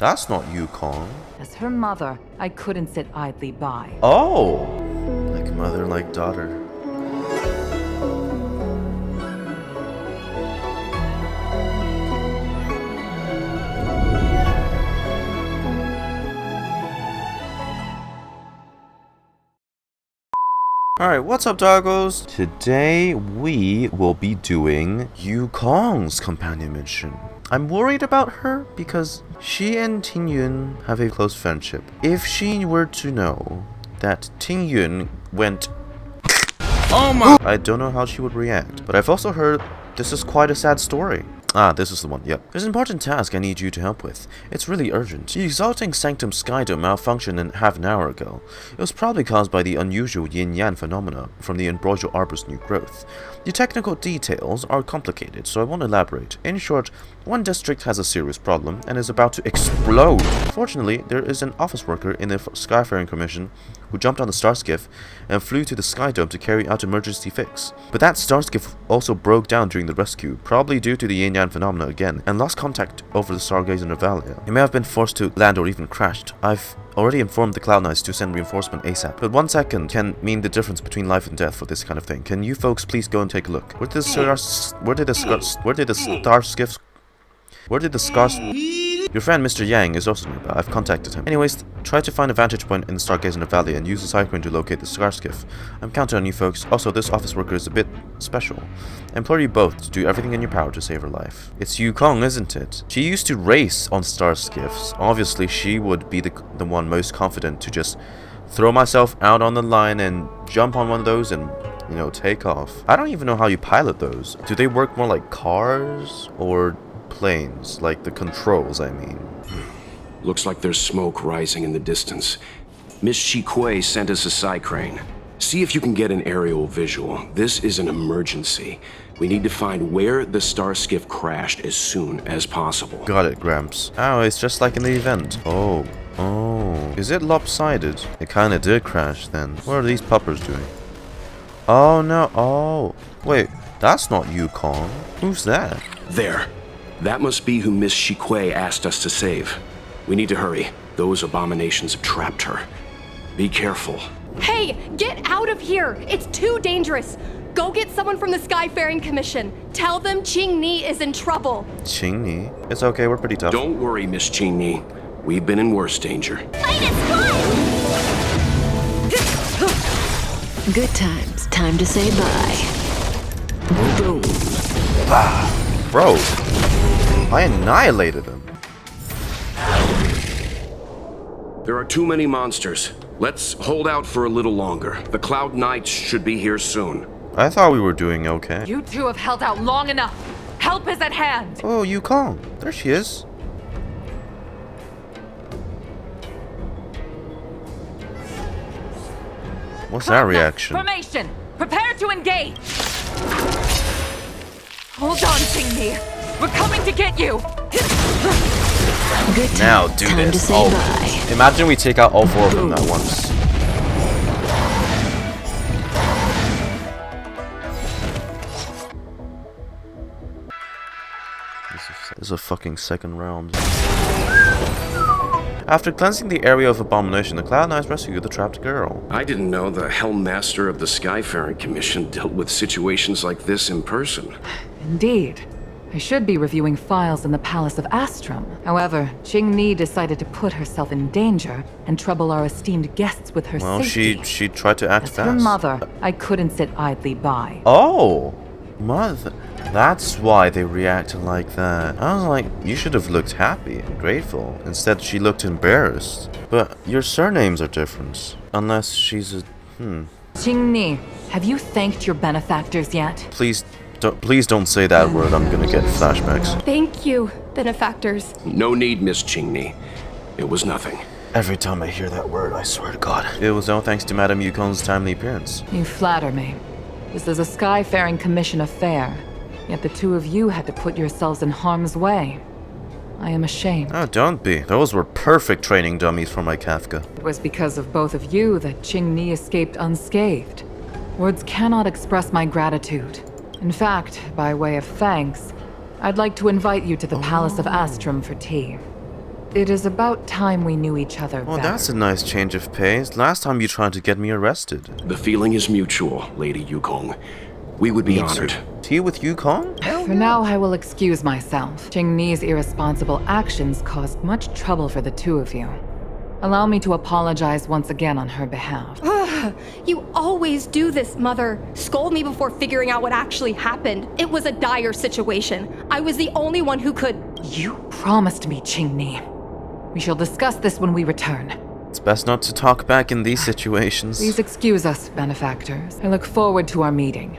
That's not Yukong. As her mother, I couldn't sit idly by. Oh! Like mother, like daughter. Alright, what's up, doggos? Today we will be doing Yukong's companion mission. I'm worried about her because she and Jingyuan have a close friendship. If she were to know that Jingyuan went oh my, I don't know how she would react. But I've also heard this is quite a sad story. Ah, this is the one, yep. There's an important task I need you to help with. It's really urgent. The Exalting Sanctum Skydome malfunctioned half an hour ago. It was probably caused by the unusual yin-yang phenomena from the Ambrosial Arbor's new growth. The technical details are complicated, so I won't elaborate. In short, one district has a serious problem and is about to explode. Fortunately, there is an office worker in the Skyfaring Commission who jumped on the Starskiff and flew to the Skydome to carry out emergency fix. But that Starskiff also broke down during the rescue, probably due to the yin-yang phenomena again, and lost contact over the Stargazer Navalia. It may have been forced to land or even crashed. I've already informed the Cloud Knights to send reinforcement ASAP, but 1 second can mean the difference between life and death for this kind of thing. Can you folks please go and take a look? Where did the scars? Your friend Mr. Yang is also nearby. I've contacted him. Anyways, try to find a vantage point in the Stargazer Valley and use the Cyclone to locate the Scarskiff. I'm counting on you folks. Also, this office worker is a bit special. I implore you both to do everything in your power to save her life. It's Yukong, isn't it? She used to race on Starskiffs. Obviously, she would be the one most confident to just throw myself out on the line and jump on one of those and, you know, take off. I don't even know how you pilot those. Do they work more like cars or planes, like the controls, I mean? Looks like there's smoke rising in the distance. Miss Chiquei sent us a psycrane. See if you can get an aerial visual. This is an emergency. We need to find where the Starskiff crashed as soon as possible. Got it, Gramps. Oh, it's just like in the event. Oh. Is it lopsided? It kinda did crash then. What are these puppers doing? Oh no, oh. Wait, that's not Yukong. Who's that? There. That must be who Miss Chiquei asked us to save. We need to hurry. Those abominations have trapped her. Be careful. Hey, get out of here! It's too dangerous! Go get someone from the Skyfaring Commission. Tell them Qingni is in trouble. Qingni? It's okay, we're pretty tough. Don't worry, Miss Qingni. We've been in worse danger. Good times. Time to say bye. Boom. Bro, I annihilated him. There are too many monsters. Let's hold out for a little longer. The Cloud Knights should be here soon. I thought we were doing okay. You two have held out long enough. Help is at hand. Oh, Yukong. There she is. What's that reaction? Formation! Prepare to engage! Hold on, Qingni. We're coming to get you! Good Now do time this. To say bye. Imagine we take out all 4 of them at once. This is a fucking second round. After cleansing the area of abomination, the Cloud Knights rescued the trapped girl. I didn't know the Helm Master of the Skyfaring Commission dealt with situations like this in person. Indeed. I should be reviewing files in the Palace of Astrum. However, Qingni decided to put herself in danger and trouble our esteemed guests with her safety. Well, she tried to act As fast. her mother, I couldn't sit idly by. Oh! Mother. That's why they reacted like that. I was like, you should have looked happy and grateful. Instead, she looked embarrassed. But your surnames are different. Unless she's a... Qingni, have you thanked your benefactors yet? Please don't say that word. I'm gonna get flashbacks. Thank you, benefactors. No need, Miss Qingni. It was nothing. Every time I hear that word, I swear to God. It was no thanks to Madame Yukong's timely appearance. You flatter me. This is a Skyfaring Commission affair. Yet the two of you had to put yourselves in harm's way. I am ashamed. Oh, don't be. Those were perfect training dummies for my Kafka. It was because of both of you that Qingni escaped unscathed. Words cannot express my gratitude. In fact, by way of thanks, I'd like to invite you to the Palace of Astrum for tea. It is about time we knew each other Well, better. that's a nice change of pace. Last time you tried to get me arrested. The feeling is mutual, Lady Yukong. We would be honored. Tea with Yukong? For now, I will excuse myself. Qingni's irresponsible actions caused much trouble for the two of you. Allow me to apologize once again on her behalf. You always do this, Mother. Scold me before figuring out what actually happened. It was a dire situation. I was the only one who could... You promised me, Qingni. We shall discuss this when we return. It's best not to talk back in these situations. Please excuse us, benefactors. I look forward to our meeting.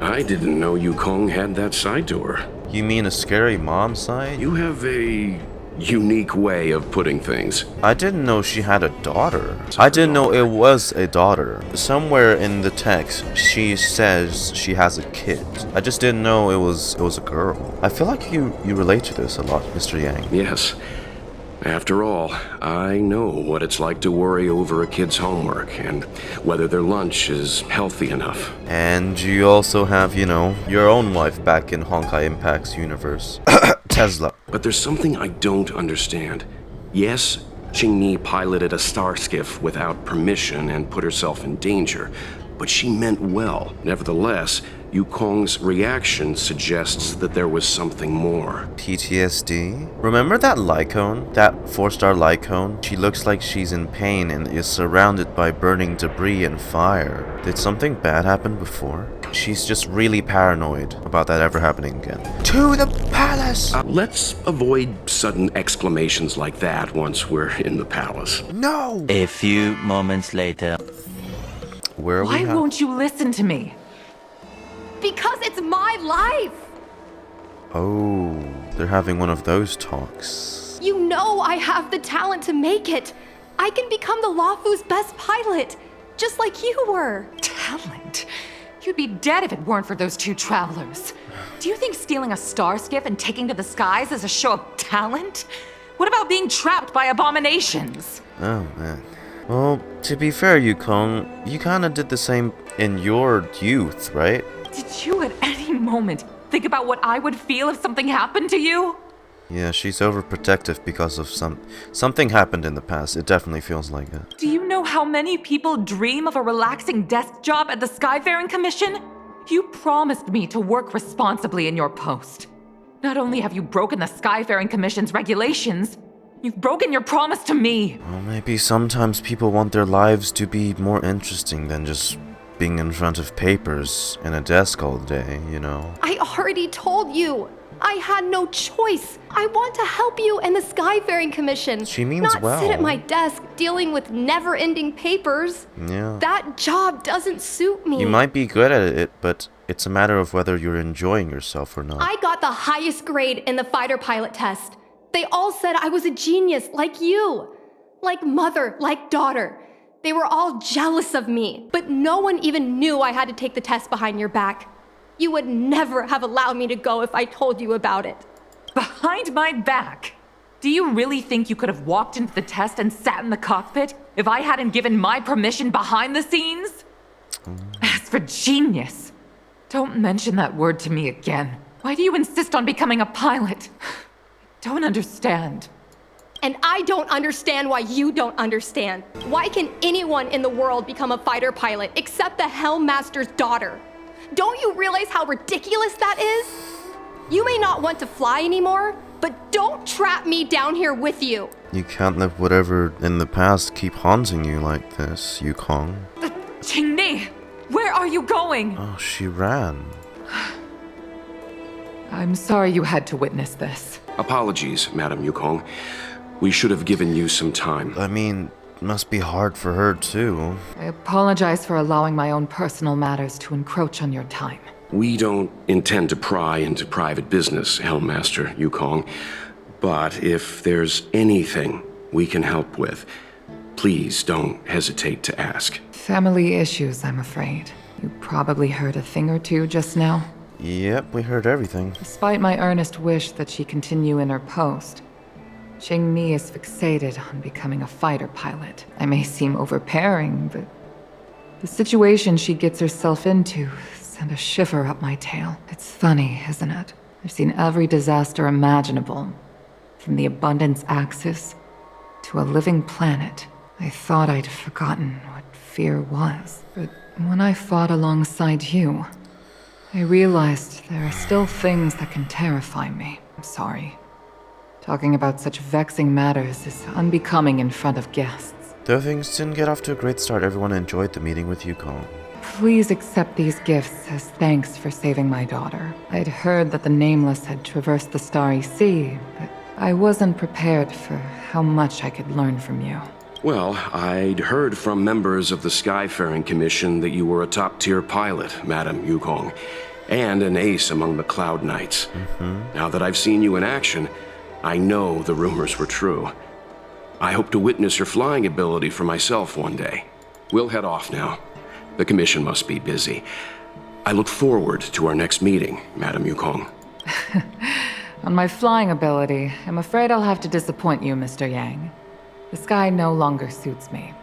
I didn't know Yukong had that side to her. You mean a scary mom side? You have a unique way of putting things. I didn't know she had a daughter. I didn't know it was a daughter. Somewhere in the text, she says she has a kid. I just didn't know it was a girl. I feel like you relate to this a lot, Mr. Yang. Yes. After all, I know what it's like to worry over a kid's homework and whether their lunch is healthy enough. And you also have, you know, your own wife back in Honkai Impact's universe. Tesla. But there's something I don't understand. Yes, Qingni piloted a star skiff without permission and put herself in danger, but she meant well. Nevertheless, Yukong's reaction suggests that there was something more. PTSD? Remember that Lycone? That 4-star Lycone? She looks like she's in pain and is surrounded by burning debris and fire. Did something bad happen before? She's just really paranoid about that ever happening again. To the palace! Let's avoid sudden exclamations like that once we're in the palace. No! A few moments later. Where are Why we? won't you listen to me? Because it's my life! Oh, they're having one of those talks. You know I have the talent to make it. I can become the Luofu's best pilot, just like you were. Talent? You'd be dead if it weren't for those two travelers. Do you think stealing a star skiff and taking to the skies is a show of talent? What about being trapped by abominations? Oh, man. Well, to be fair, Yukong, you kinda did the same in your youth, right? Did you at any moment think about what I would feel if something happened to you? Yeah, she's overprotective because of something happened in the past. It definitely feels like it. Do you know how many people dream of a relaxing desk job at the Skyfaring Commission? You promised me to work responsibly in your post. Not only have you broken the Skyfaring Commission's regulations, you've broken your promise to me. Well, maybe sometimes people want their lives to be more interesting than just being in front of papers and a desk all day, you know? I already told you. I had no choice. I want to help you and the Skyfaring Commission. She means not well. sit at my desk dealing with never-ending papers. Yeah. That job doesn't suit me. You might be good at it, but it's a matter of whether you're enjoying yourself or not. I got the highest grade in the fighter pilot test. They all said I was a genius, like you. Like mother, like daughter. They were all jealous of me, but no one even knew I had to take the test behind your back. You would never have allowed me to go if I told you about it. Behind my back? Do you really think you could have walked into the test and sat in the cockpit if I hadn't given my permission behind the scenes? As for genius, don't mention that word to me again. Why do you insist on becoming a pilot? Don't understand. And I don't understand why you don't understand. Why can anyone in the world become a fighter pilot except the Helm Master's daughter? Don't you realize how ridiculous that is? You may not want to fly anymore, but don't trap me down here with you. You can't let whatever in the past keep haunting you like this, Yukong. Qingni, where are you going? Oh, she ran. I'm sorry you had to witness this. Apologies, Madam Yukong. We should have given you some time. I mean, it must be hard for her too. I apologize for allowing my own personal matters to encroach on your time. We don't intend to pry into private business, Helm Master Yukong. But if there's anything we can help with, please don't hesitate to ask. Family issues, I'm afraid. You probably heard a thing or two just now. Yep, we heard everything. Despite my earnest wish that she continue in her post, Qingni is fixated on becoming a fighter pilot. I may seem overbearing, but the situation she gets herself into sent a shiver up my tail. It's funny, isn't it? I've seen every disaster imaginable. from the abundance axis to a living planet. I thought I'd forgotten what fear was, but when I fought alongside you, I realized there are still things that can terrify me. I'm sorry. Talking about such vexing matters is unbecoming in front of guests. Though things didn't get off to a great start, everyone enjoyed the meeting with Yukong. Please accept these gifts as thanks for saving my daughter. I'd heard that the Nameless had traversed the Starry Sea, but I wasn't prepared for how much I could learn from you. Well, I'd heard from members of the Skyfaring Commission that you were a top-tier pilot, Madam Yukong, and an ace among the Cloud Knights. Now that I've seen you in action, I know the rumors were true. I hope to witness your flying ability for myself one day. We'll head off now. The Commission must be busy. I look forward to our next meeting, Madam Yukong. On my flying ability, I'm afraid I'll have to disappoint you, Mr. Yang. The sky no longer suits me.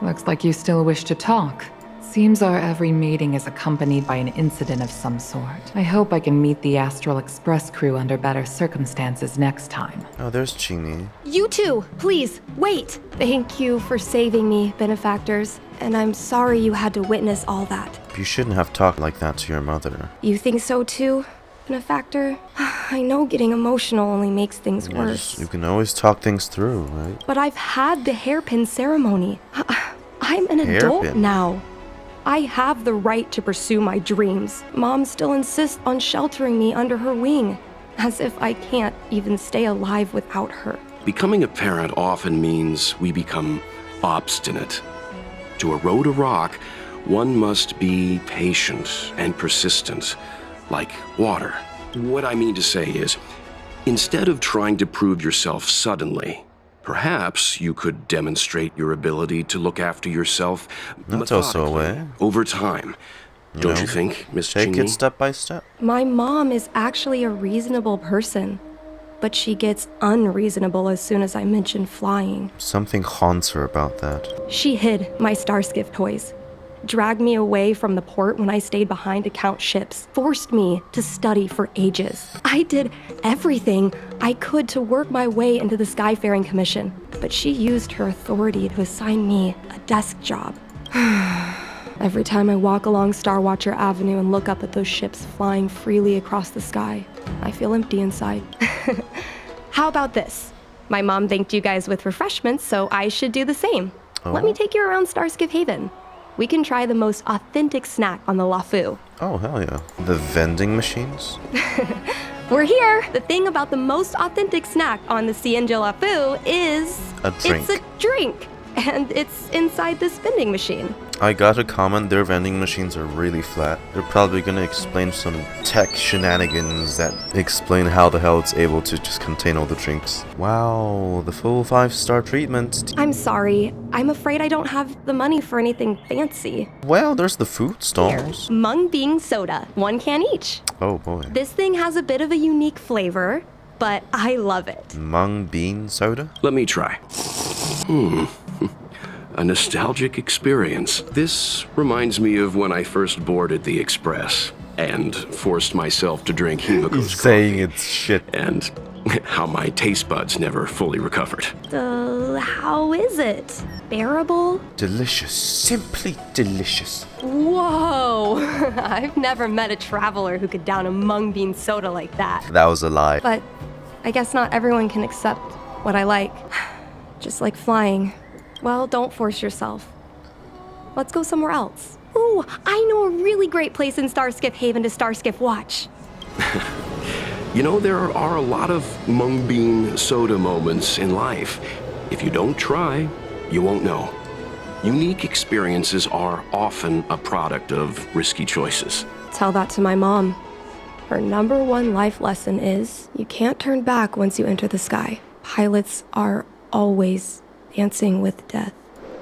Looks like you still wish to talk. Seems our every meeting is accompanied by an incident of some sort. I hope I can meet the Astral Express crew under better circumstances next time. Oh, there's Qingni. You two, please, wait! Thank you for saving me, benefactors. And I'm sorry you had to witness all that. You shouldn't have talked like that to your mother. You think so too, benefactor? I know getting emotional only makes things worse. You can always talk things through, right? But I've had the hairpin ceremony. I'm an adult now. I have the right to pursue my dreams. Mom still insists on sheltering me under her wing, as if I can't even stay alive without her. Becoming a parent often means we become obstinate. To erode a rock, one must be patient and persistent, like water. What I mean to say is, instead of trying to prove yourself suddenly, perhaps you could demonstrate your ability to look after yourself That's also a way. over time. Don't you think, Miss Take Qingni? it step by step. My mom is actually a reasonable person, but she gets unreasonable as soon as I mention flying. Something haunts her about that. She hid my Starskiff toys, dragged me away from the port when I stayed behind to count ships, forced me to study for ages. I did everything I could to work my way into the Skyfaring Commission, but she used her authority to assign me a desk job. Every time I walk along Starwatcher Avenue and look up at those ships flying freely across the sky, I feel empty inside. How about this? My mom thanked you guys with refreshments, so I should do the same. Let me take you around Starskiff Haven. We can try the most authentic snack on the Lafu. Oh, hell yeah. The vending machines? We're here! The thing about the most authentic snack on the Xianzhou Lafu is... A drink. It's a drink! And it's inside this vending machine. I gotta comment, their vending machines are really flat. They're probably gonna explain some tech shenanigans that explain how the hell it's able to just contain all the drinks. Wow, the full 5-star treatment. I'm sorry. I'm afraid I don't have the money for anything fancy. Well, there's the food stalls. Mung Bean soda. 1 can each. Oh boy. This thing has a bit of a unique flavor, but I love it. Mung bean soda? Let me try. A nostalgic experience. This reminds me of when I first boarded the Express and forced myself to drink Himiko's Saying it's shit. and how my taste buds never fully recovered. How is it? Bearable? Delicious. Simply delicious. Whoa! I've never met a traveler who could down a mung bean soda like that. That was a lie. But I guess not everyone can accept what I like. Just like flying. Well, don't force yourself. Let's go somewhere else. Ooh, I know a really great place in Starskiff Haven to Starskiff watch. You know, there are a lot of mung bean soda moments in life. If you don't try, you won't know. Unique experiences are often a product of risky choices. Tell that to my mom. Her #1 life lesson is, you can't turn back once you enter the sky. Pilots are always dancing with death.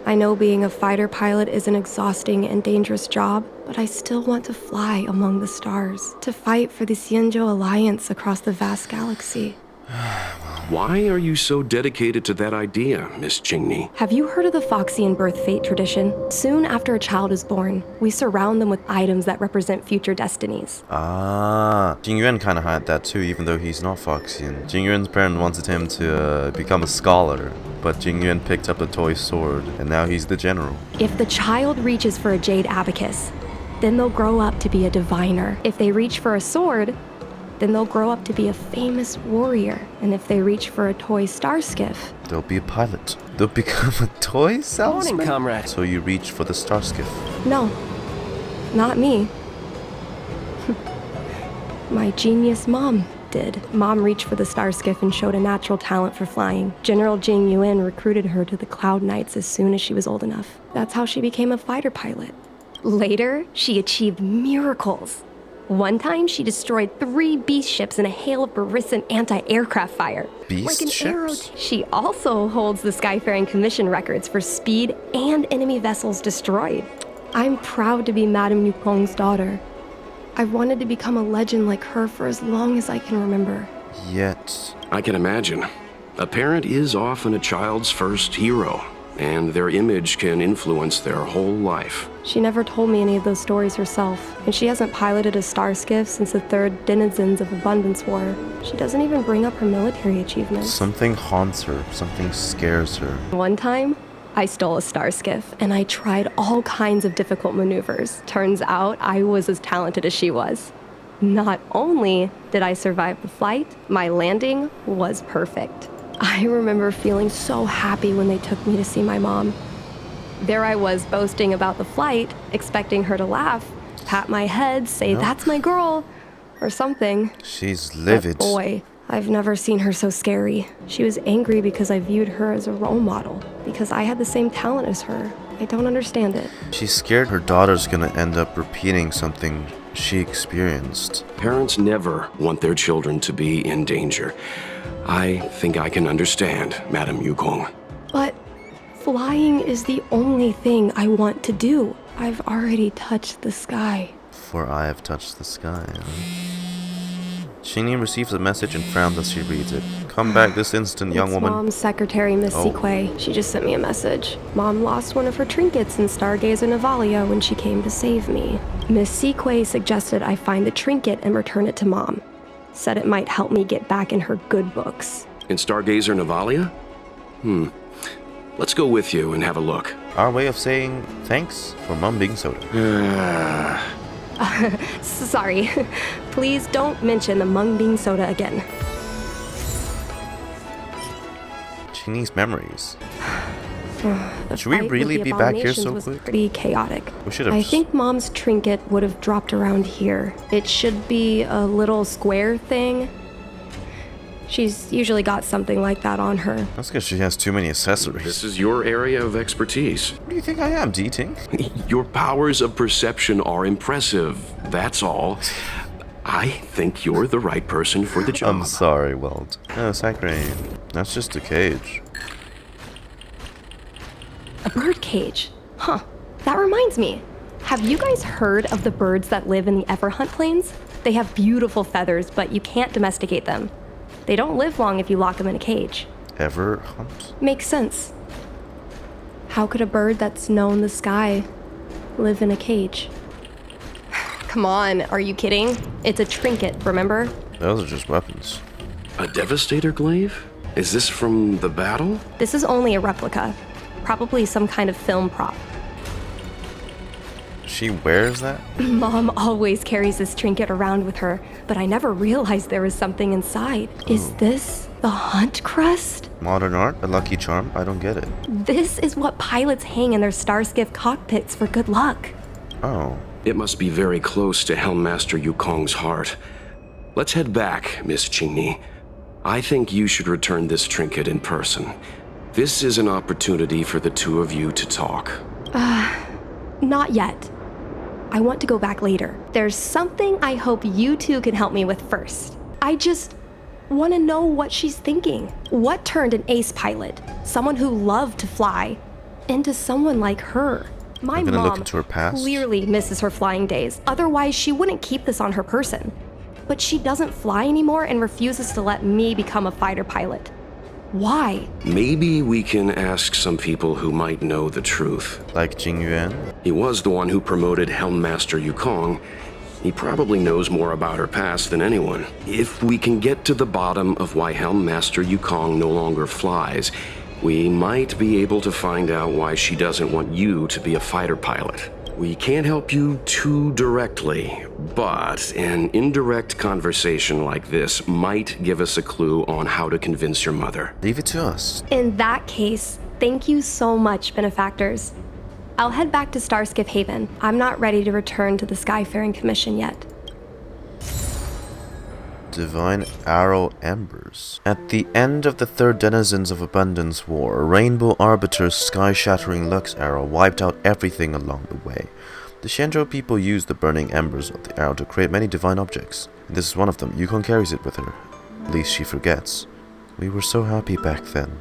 I know being a fighter pilot is an exhausting and dangerous job, but I still want to fly among the stars, to fight for the Xianzhou Alliance across the vast galaxy. Why are you so dedicated to that idea, Miss Qingni? Have you heard of the Foxian birth fate tradition? Soon after a child is born, we surround them with items that represent future destinies. Ah, Jingyuan kind of had that too, even though he's not Foxian. Jingyuan's parents wanted him to become a scholar, but Jingyuan picked up a toy sword, and now he's the general. If the child reaches for a jade abacus, then they'll grow up to be a diviner. If they reach for a sword, then they'll grow up to be a famous warrior. And if they reach for a toy star skiff, They'll be a pilot. They'll become a toy salesman? Morning, comrade. So you reach for the star skiff. no, not me. My genius mom did. Mom reached for the star skiff and showed a natural talent for flying. General Jingyuan recruited her to the Cloud Knights as soon as she was old enough. That's how she became a fighter pilot. Later, she achieved miracles. One time, she destroyed 3 beast ships in a hail of Barisan anti-aircraft fire. Beast like an arrow. ships? She also holds the Skyfaring Commission records for speed and enemy vessels destroyed. I'm proud to be Madame Yukong's daughter. I've wanted to become a legend like her for as long as I can remember. Yet, I can imagine. A parent is often a child's first hero, and their image can influence their whole life. She never told me any of those stories herself, and she hasn't piloted a star skiff since the 3rd Denizens of Abundance War. She doesn't even bring up her military achievements. something haunts her, something scares her. One time, I stole a star skiff, and I tried all kinds of difficult maneuvers. Turns out I was as talented as she was. Not only did I survive the flight, my landing was perfect. I remember feeling so happy when they took me to see my mom. There I was boasting about the flight, expecting her to laugh, pat my head, say, "That's my girl," or something. She's livid. But boy, I've never seen her so scary. She was angry because I viewed her as a role model, because I had the same talent as her. I don't understand it. She's scared her daughter's gonna end up repeating something she experienced. Parents never want their children to be in danger. I think I can understand, Madame Yukong. But flying is the only thing I want to do. I've already touched the sky. For I have touched the sky. Qingni receives a message and frowns as she reads it. Come back this instant, young It's woman. Mom's secretary, Miss Oh. Siquei. She just sent me a message. Mom lost one of her trinkets in Stargazer Navalia when she came to save me. Miss Siquei suggested I find the trinket and return it to Mom. Said it might help me get back in her good books. In Stargazer Navalia? Let's go with you and have a look. Our way of saying thanks for mum being soda. Sorry. Please don't mention the mung bean soda again. Qingni's memories. The Should we fight with really the be back here abominations so was quick? pretty chaotic. We should have. I think Mom's trinket would have dropped around here. It should be a little square thing. She's usually got something like that on her. That's because she has too many accessories. This is your area of expertise. What do you think I am, Ting? Your powers of perception are impressive, that's all. I think you're the right person for the job. I'm sorry, Welt. No, Sakurane. That's just a cage. A bird cage. Huh. That reminds me. Have you guys heard of the birds that live in the Everhunt Plains? They have beautiful feathers, but you can't domesticate them. They don't live long if you lock them in a cage. Ever hunt? Makes sense. How could a bird that's known the sky live in a cage? Come on, are you kidding? It's a trinket, remember? Those are just weapons. A Devastator glaive? Is this from the battle? This is only a replica. Probably some kind of film prop. She wears that? Mom always carries this trinket around with her, but I never realized there was something inside. Is this the hunt crest? Modern art? A lucky charm? I don't get it. This is what pilots hang in their starskiff cockpits for good luck. Oh. It must be very close to Helm Master Yukong's heart. Let's head back, Miss Qingni. I think you should return this trinket in person. This is an opportunity for the two of you to talk. Not yet. I want to go back later. There's something I hope you two can help me with first. I just want to know what she's thinking. What turned an ace pilot, someone who loved to fly, into someone like her? My I'm gonna look mom into her past. clearly misses her flying days. Otherwise, she wouldn't keep this on her person. But she doesn't fly anymore and refuses to let me become a fighter pilot. Why? Maybe we can ask some people who might know the truth. Like Jingyuan? He was the one who promoted Helm Master Yukong. He probably knows more about her past than anyone. If we can get to the bottom of why Helm Master Yukong no longer flies, we might be able to find out why she doesn't want you to be a fighter pilot. We can't help you too directly, but an indirect conversation like this might give us a clue on how to convince your mother. Leave it to us. In that case, thank you so much, benefactors. I'll head back to Starskiff Haven. I'm not ready to return to the Skyfaring Commission yet. Divine Arrow Embers. At the end of the Third Denizens of Abundance War, Rainbow Arbiter's sky-shattering Lux Arrow wiped out everything along the way. The Xianzhou people used the burning embers of the arrow to create many divine objects, and this is one of them. Yukong carries it with her. At least she forgets. We were so happy back then.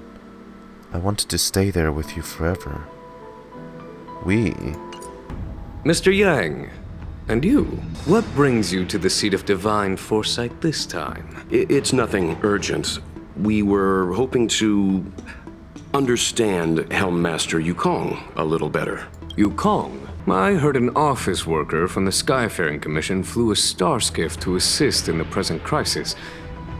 I wanted to stay there with you forever. We... Mr. Yang, and you? What brings you to the seat of divine foresight this time? It's nothing urgent. We were hoping to understand Helm Master Yukong a little better. Yukong? I heard an office worker from the Skyfaring Commission flew a starskiff to assist in the present crisis,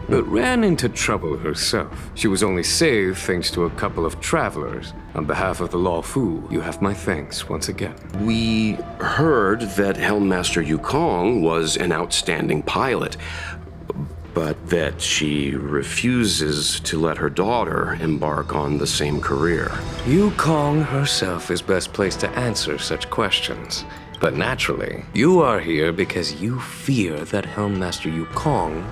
but ran into trouble herself. She was only saved thanks to a couple of travelers. On behalf of the Law Fu, you have my thanks once again. We heard that Helm Master Yukong was an outstanding pilot, but that she refuses to let her daughter embark on the same career. Yukong herself is best placed to answer such questions. But naturally, you are here because you fear that Helm Master Yukong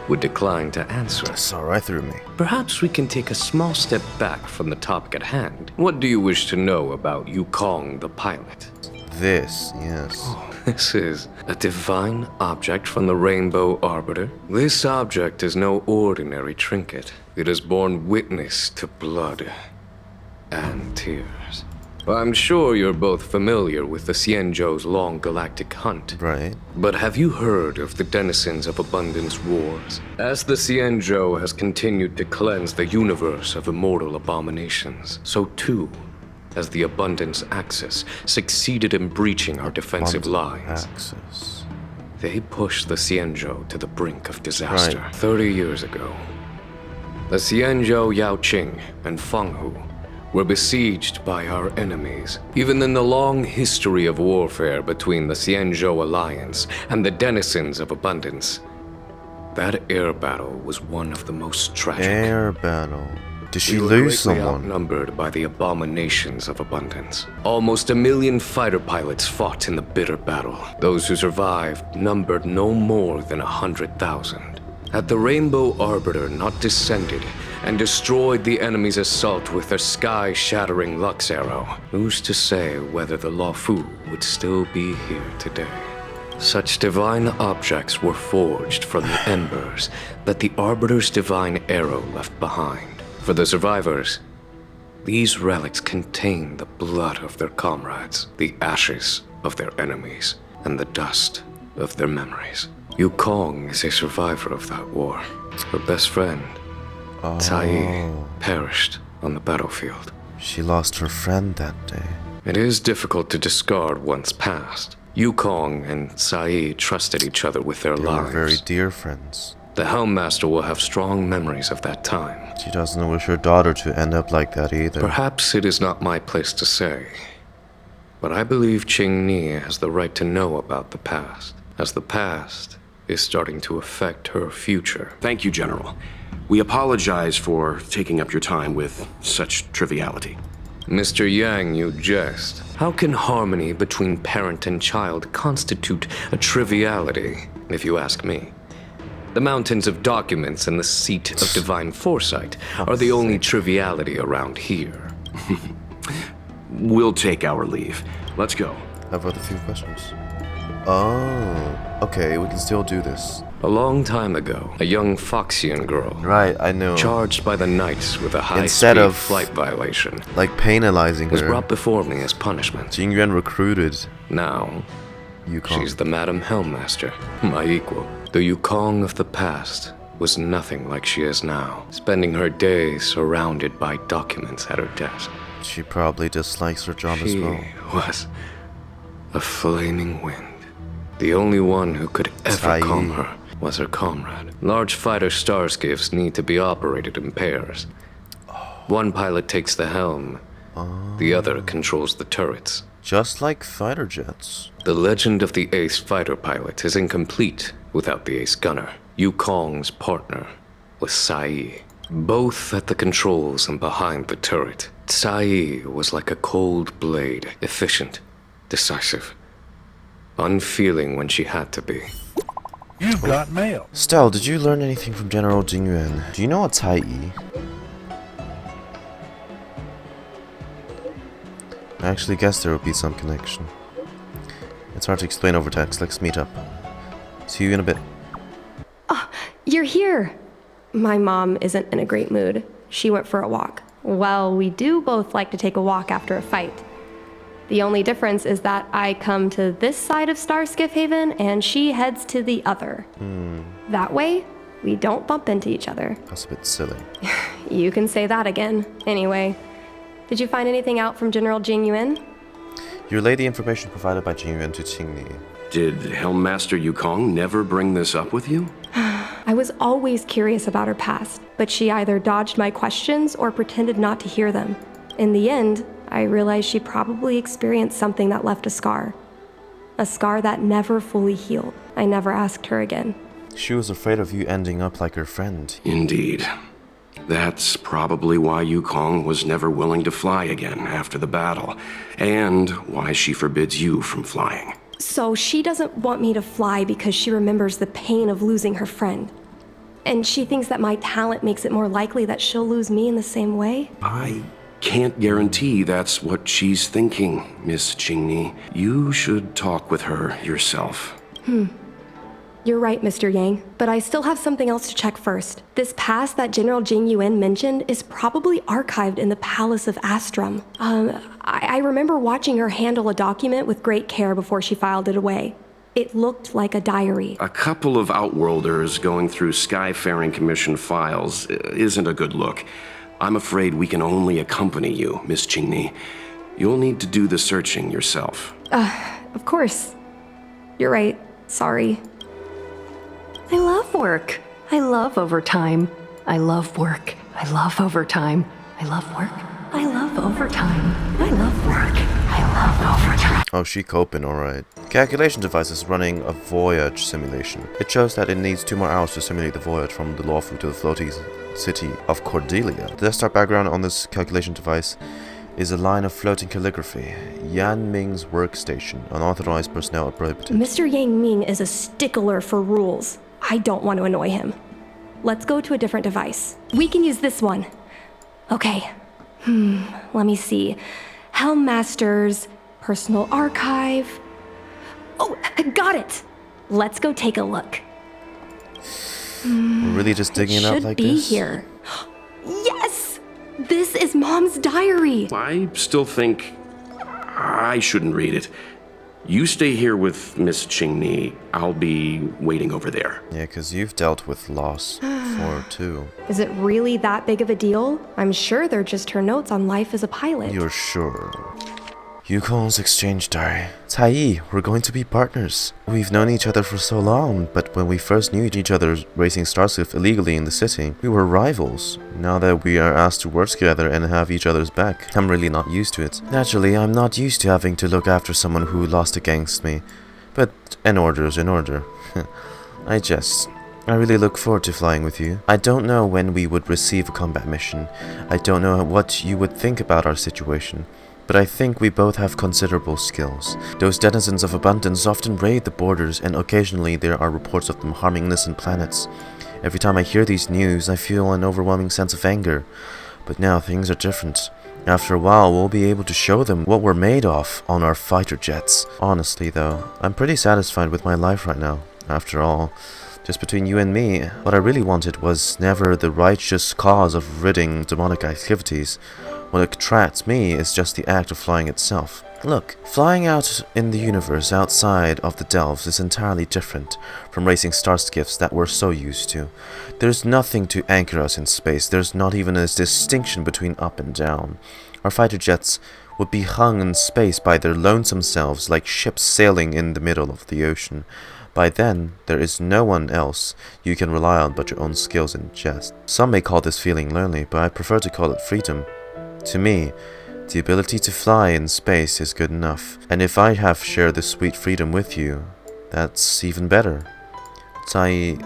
would decline to answer. saw right through me. Perhaps we can take a small step back from the topic at hand. What do you wish to know about Yukong the pilot? This, yes. This is a divine object from the Rainbow Arbiter. This object is no ordinary trinket. It has borne witness to blood and tears. I'm sure you're both familiar with the Xianzhou's long galactic hunt. Right. But have you heard of the denizens of Abundance Wars? As the Xianzhou has continued to cleanse the universe of immortal abominations, so too has the Abundance Axis succeeded in breaching our defensive lines. Axis. They pushed the Xianzhou to the brink of disaster. Right. 30 years ago, the Xianzhou Yaoshi and Fenghu were besieged by our enemies. Even in the long history of warfare between the Xianzhou Alliance and the denizens of Abundance, that air battle was one of the most tragic. Air battle. Did she We were lose greatly someone? outnumbered by the abominations of Abundance. Almost 1 million fighter pilots fought in the bitter battle. Those who survived numbered no more than 100,000. Had the Rainbow Arbiter not descended and destroyed the enemy's assault with their sky-shattering Lux Arrow, who's to say whether the Law Fu would still be here today? Such divine objects were forged from the embers that the Arbiter's divine arrow left behind. For the survivors, these relics contain the blood of their comrades, the ashes of their enemies, and the dust of their memories. Yukong is a survivor of that war. Her best friend, Caiyi, perished on the battlefield. She lost her friend that day. It is difficult to discard one's past. Yukong and Caiyi trusted each other with their They were lives. very dear friends. The Helm Master will have strong memories of that time. She doesn't wish her daughter to end up like that either. Perhaps it is not my place to say, but I believe Qingni has the right to know about the past, as the past is starting to affect her future. Thank you, General. We apologize for taking up your time with such triviality. Mr. Yang, you jest. How can harmony between parent and child constitute a triviality, if you ask me? The mountains of documents and the seat of divine foresight are the only triviality around here. We'll take our leave. Let's go. I've got a few questions. Oh, okay, we can still do this. A long time ago, a young Foxian girl, Right, I know. charged by the Knights with a Instead high-speed of- flight violation, Like penalizing was her. brought before me as punishment. Jingyuan recruited Now, Yukong. she's the Madam Helm Master, my equal. The Yukong of the past was nothing like she is now, spending her days surrounded by documents at her desk. She probably dislikes her job as She well. was a flaming wind. The only one who could ever Caiyi. calm her was her comrade. Large fighter starskiffs need to be operated in pairs. One pilot takes the helm, the other controls the turrets. Just like fighter jets. The legend of the ace fighter pilot is incomplete without the ace gunner. Yukong's partner was Caiyi. Both at the controls and behind the turret, Caiyi was like a cold blade, efficient, decisive, unfeeling when she had to be. You've got mail. Stelle, did you learn anything from General Jingyuan? Do you know a Caiyi? I actually guess there would be some connection. It's hard to explain over text. Let's meet up. See you in a bit. You're here. My mom isn't in a great mood. She went for a walk. Well, we do both like to take a walk after a fight. The only difference is that I come to this side of Starskiff Haven and she heads to the other. That way, we don't bump into each other. That's a bit silly. You can say that again. Anyway, did you find anything out from General Jingyuan? You relayed the information provided by Jingyuan to Qingni. Did Helm Master Yukong never bring this up with you? I was always curious about her past, but she either dodged my questions or pretended not to hear them. In the end, I realized she probably experienced something that left a scar. A scar that never fully healed. I never asked her again. She was afraid of you ending up like her friend. Indeed. That's probably why Yukong was never willing to fly again after the battle, and why she forbids you from flying. So she doesn't want me to fly because she remembers the pain of losing her friend. And she thinks that my talent makes it more likely that she'll lose me in the same way? I can't guarantee that's what she's thinking, Miss Qingni. You should talk with her yourself. You're right, Mr. Yang, but I still have something else to check first. This pass that General Jingyuan mentioned is probably archived in the Palace of Astrum. I remember watching her handle a document with great care before she filed it away. It looked like a diary. A couple of Outworlders going through Skyfaring Commission files isn't a good look. I'm afraid we can only accompany you, Miss Qingni. You'll need to do the searching yourself. Of course. You're right. Sorry. I love work. I love overtime. I love work. I love overtime. I love work. I love overtime. I love work. I love overtime. Oh, she coping, alright. Calculation device is running a voyage simulation. It shows that it needs 2 more hours to simulate the voyage from the Lawfu to the floating city of Cordelia. The desktop background on this calculation device is a line of floating calligraphy. Yanming's workstation. Unauthorized personnel are prohibited. Mr. Yang Ming is a stickler for rules. I don't want to annoy him. Let's go to a different device. We can use this one. Okay. Let me see. Helm Master's personal archive. Oh, I got it. Let's go take a look. We're really just digging it up like Should be this? here. Yes! This is Mom's diary. I still think I shouldn't read it. You stay here with Miss Qingni. I'll be waiting over there. Yeah, because you've dealt with loss before, too. Is it really that big of a deal? I'm sure they're just her notes on life as a pilot. You're sure. Yukong's exchange diary. Caiyi, we're going to be partners. We've known each other for so long, but when we first knew each other racing Starship illegally in the city, we were rivals. Now that we are asked to work together and have each other's back, I'm really not used to it. Naturally, I'm not used to having to look after someone who lost against me. But an order is an order. I jest. I really look forward to flying with you. I don't know when we would receive a combat mission. I don't know what you would think about our situation. But I think we both have considerable skills. Those denizens of abundance often raid the borders, and occasionally there are reports of them harming innocent planets. Every time I hear these news, I feel an overwhelming sense of anger. But now things are different. After a while, we'll be able to show them what we're made of on our fighter jets. Honestly though, I'm pretty satisfied with my life right now. After all, Just between you and me, what I really wanted was never the righteous cause of ridding demonic activities. What attracts me is just the act of flying itself. Look, flying out in the universe outside of the Delves is entirely different from racing starskiffs that we're so used to. There's nothing to anchor us in space. There's not even a distinction between up and down. Our fighter jets would be hung in space by their lonesome selves like ships sailing in the middle of the ocean. By then, there is no one else you can rely on but your own skills and jest. Some may call this feeling lonely, but I prefer to call it freedom. To me, the ability to fly in space is good enough, and if I have shared this sweet freedom with you, that's even better. Caiyi,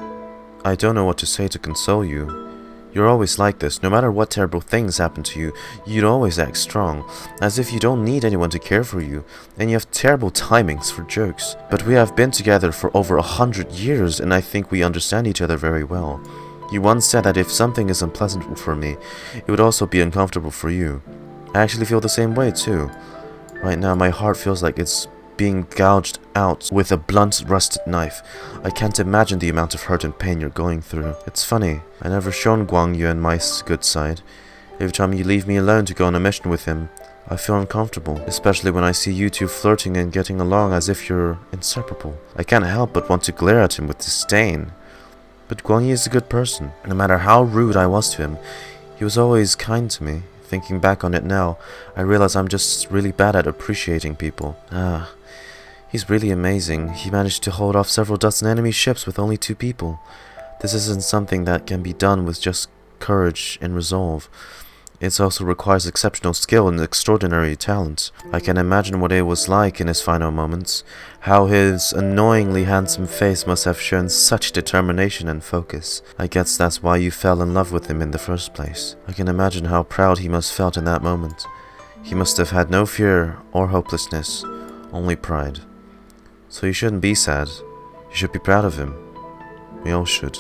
I don't know what to say to console you. You're always like this. No matter what terrible things happen to you, you'd always act strong, as if you don't need anyone to care for you, and you have terrible timings for jokes. But we have been together for over 100 years, and I think we understand each other very well. You once said that if something is unpleasant for me, it would also be uncomfortable for you. I actually feel the same way too. Right now my heart feels like it's being gouged out with a blunt rusted knife. I can't imagine the amount of hurt and pain you're going through. It's funny, I never shown Guangyuan my good side. Every time you leave me alone to go on a mission with him, I feel uncomfortable, especially when I see you two flirting and getting along as if you're inseparable. I can't help but want to glare at him with disdain. But Guangyi is a good person. No matter how rude I was to him, he was always kind to me. Thinking back on it now, I realize I'm just really bad at appreciating people. He's really amazing. He managed to hold off several dozen enemy ships with only 2 people. This isn't something that can be done with just courage and resolve. It also requires exceptional skill and extraordinary talent. I can imagine what it was like in his final moments, how his annoyingly handsome face must have shown such determination and focus. I guess that's why you fell in love with him in the first place. I can imagine how proud he must have felt in that moment. He must have had no fear or hopelessness, only pride. So you shouldn't be sad. You should be proud of him. We all should.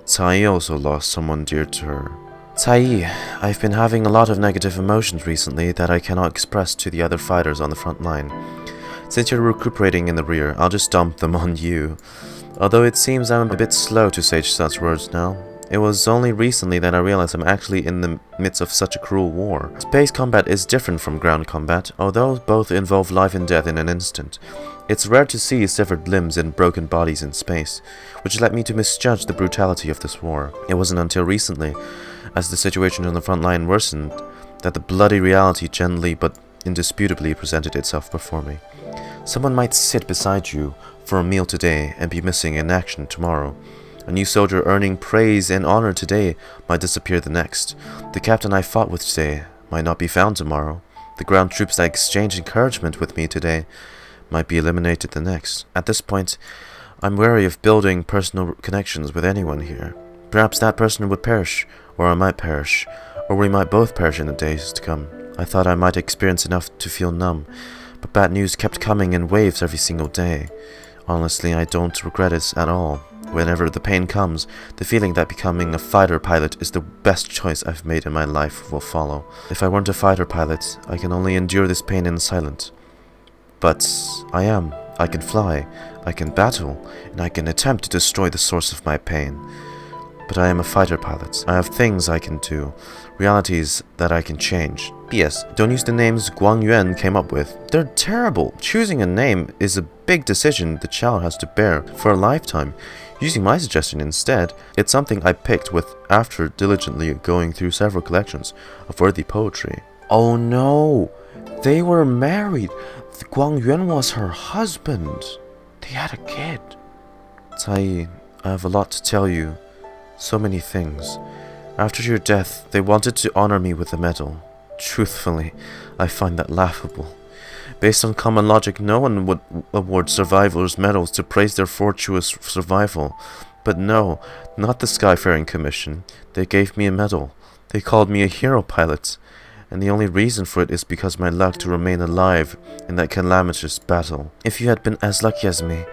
Caiyi also lost someone dear to her. Caiyi, I've been having a lot of negative emotions recently that I cannot express to the other fighters on the front line. Since you're recuperating in the rear, I'll just dump them on you. Although it seems I'm a bit slow to say such words now. It was only recently that I realized I'm actually in the midst of such a cruel war. Space combat is different from ground combat, although both involve life and death in an instant. It's rare to see severed limbs and broken bodies in space, which led me to misjudge the brutality of this war. It wasn't until recently, as the situation on the front line worsened, that the bloody reality gently but indisputably presented itself before me. Someone might sit beside you for a meal today and be missing in action tomorrow. A new soldier earning praise and honor today might disappear the next. The captain I fought with today might not be found tomorrow. The ground troops that exchanged encouragement with me today might be eliminated the next. At this point, I'm wary of building personal connections with anyone here. Perhaps that person would perish, or I might perish, or we might both perish in the days to come. I thought I might experience enough to feel numb, but bad news kept coming in waves every single day. Honestly, I don't regret it at all. Whenever the pain comes, the feeling that becoming a fighter pilot is the best choice I've made in my life will follow. If I weren't a fighter pilot, I can only endure this pain in silence. But I am. I can fly, I can battle, and I can attempt to destroy the source of my pain. But I am a fighter pilot. I have things I can do, realities that I can change. P.S. Don't use the names Guangyuan came up with. They're terrible. Choosing a name is a big decision the child has to bear for a lifetime. Using my suggestion instead, it's something I picked with after diligently going through several collections of worthy poetry. Oh no! They were married! Guangyuan was her husband! They had a kid. Caiyi, I have a lot to tell you. So many things. After your death, they wanted to honor me with a medal. Truthfully, I find that laughable. Based on common logic, no one would award survivors medals to praise their fortuitous survival. But no, not the Skyfaring Commission. They gave me a medal. They called me a hero pilot. And the only reason for it is because my luck to remain alive in that calamitous battle. If you had been as lucky as me,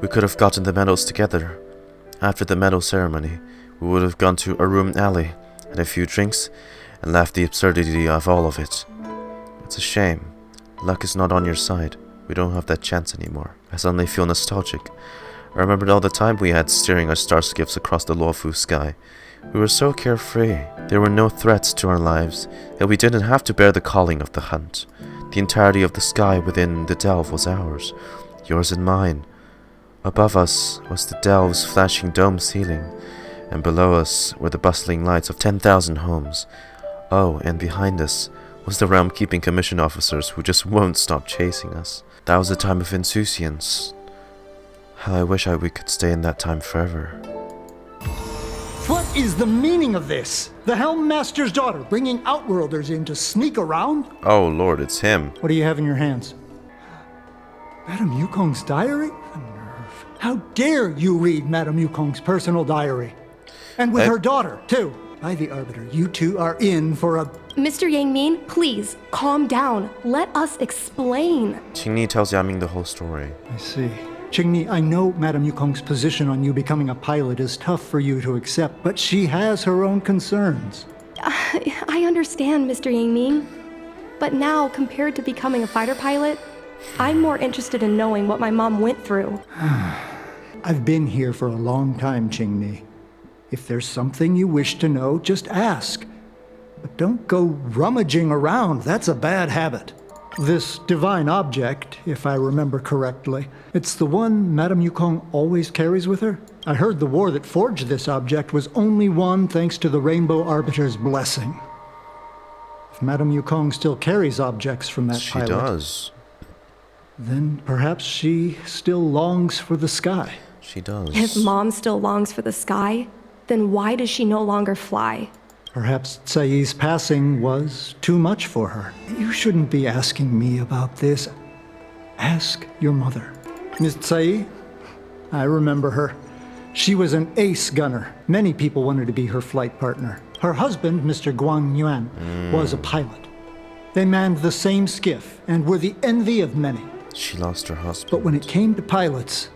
we could have gotten the medals together. After the medal ceremony, we would have gone to a room alley, had a few drinks, and laughed the absurdity of all of it. It's a shame. Luck is not on your side. We don't have that chance anymore. I suddenly feel nostalgic. I remembered all the time we had steering our starskips across the Luofu sky. We were so carefree. There were no threats to our lives, and we didn't have to bear the calling of the hunt. The entirety of the sky within the delve was ours, yours and mine. Above us was the delve's flashing dome ceiling, and below us were the bustling lights of 10,000 homes. Oh, and behind us was the realm-keeping commission officers who just won't stop chasing us. That was a time of insouciance. How I wish we could stay in that time forever. What is the meaning of this? The Helm Master's daughter bringing Outworlders in to sneak around? Oh lord, it's him. What do you have in your hands? Madame Yukong's diary? The nerve. How dare you read Madame Yukong's personal diary? And with her daughter, too. By the Arbiter, you two are in for a... Mr. Yanming, please, calm down. Let us explain. Qingni tells Yanming the whole story. I see. Qingni, I know Madame Yukong's position on you becoming a pilot is tough for you to accept, but she has her own concerns. I understand, Mr. Yanming. But now, compared to becoming a fighter pilot, I'm more interested in knowing what my mom went through. I've been here for a long time, Qingni. If there's something you wish to know, just ask. But don't go rummaging around, that's a bad habit. This divine object, if I remember correctly, it's the one Madame Yukong always carries with her? I heard the war that forged this object was only won thanks to the Rainbow Arbiter's blessing. If Madame Yukong still carries objects from that pilot... She does. Then perhaps she still longs for the sky. She does. If Mom still longs for the sky, then why does she no longer fly? Perhaps Caiyi's passing was too much for her. You shouldn't be asking me about this. Ask your mother. Miss Caiyi? I remember her. She was an ace gunner. Many people wanted to be her flight partner. Her husband, Mr. Yuan, was a pilot. They manned the same skiff and were the envy of many. She lost her husband. But when it came to pilots,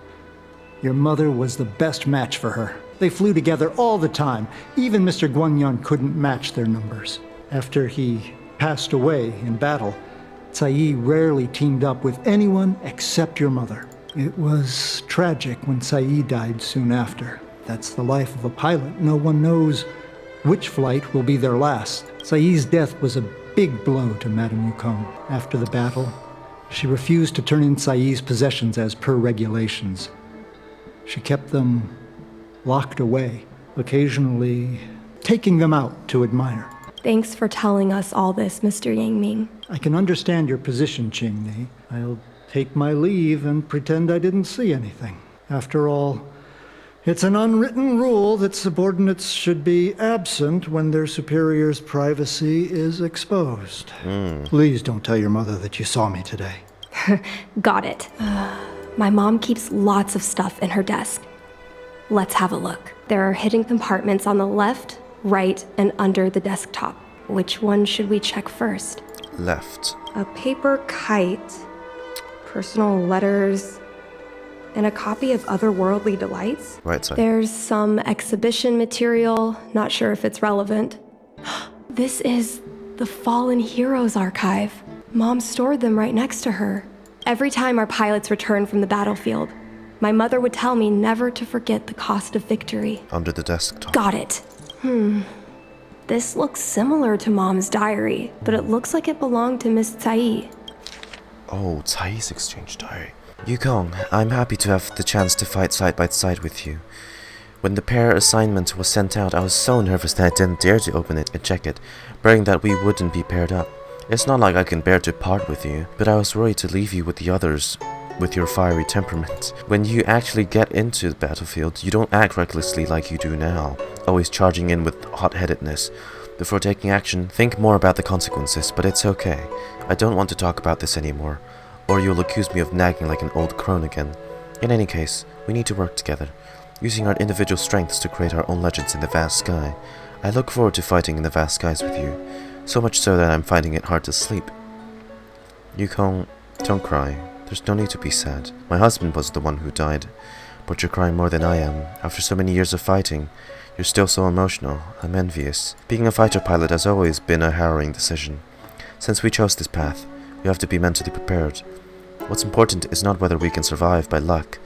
your mother was the best match for her. They flew together all the time. Even Mr. Yuan couldn't match their numbers. After he passed away in battle, Caiyi rarely teamed up with anyone except your mother. It was tragic when Caiyi died soon after. That's the life of a pilot. No one knows which flight will be their last. Caiyi's death was a big blow to Madame Yukong. After the battle, she refused to turn in Caiyi's possessions as per regulations. She kept them locked away, occasionally taking them out to admire. Thanks for telling us all this, Mr. Yanming. I can understand your position, Qingni. I'll take my leave and pretend I didn't see anything. After all, it's an unwritten rule that subordinates should be absent when their superior's privacy is exposed. Please don't tell your mother that you saw me today. Got it. My mom keeps lots of stuff in her desk. Let's have a look. There are hidden compartments on the left, right, and under the desktop. Which one should we check first? Left. A paper kite, personal letters, and a copy of Otherworldly Delights. Right side. There's some exhibition material, not sure if it's relevant. This is the Fallen Heroes archive. Mom stored them right next to her. Every time our pilots returned from the battlefield, my mother would tell me never to forget the cost of victory. Under the desktop. Got it. This looks similar to Mom's diary, but it looks like it belonged to Miss Caiyi. Oh, Caiyi's exchange diary. Yukong, I'm happy to have the chance to fight side by side with you. When the pair assignment was sent out, I was so nervous that I didn't dare to open it and check it, praying that we wouldn't be paired up. It's not like I can bear to part with you, but I was worried to leave you with the others, with your fiery temperament. When you actually get into the battlefield, you don't act recklessly like you do now, always charging in with hot-headedness. Before taking action, think more about the consequences, but it's okay. I don't want to talk about this anymore, or you'll accuse me of nagging like an old crone again. In any case, we need to work together, using our individual strengths to create our own legends in the vast sky. I look forward to fighting in the vast skies with you, so much so that I'm finding it hard to sleep. Yukong, don't cry. There's no need to be sad. My husband was the one who died, but you're crying more than I am. After so many years of fighting, you're still so emotional. I'm envious. Being a fighter pilot has always been a harrowing decision. Since we chose this path, we have to be mentally prepared. What's important is not whether we can survive by luck,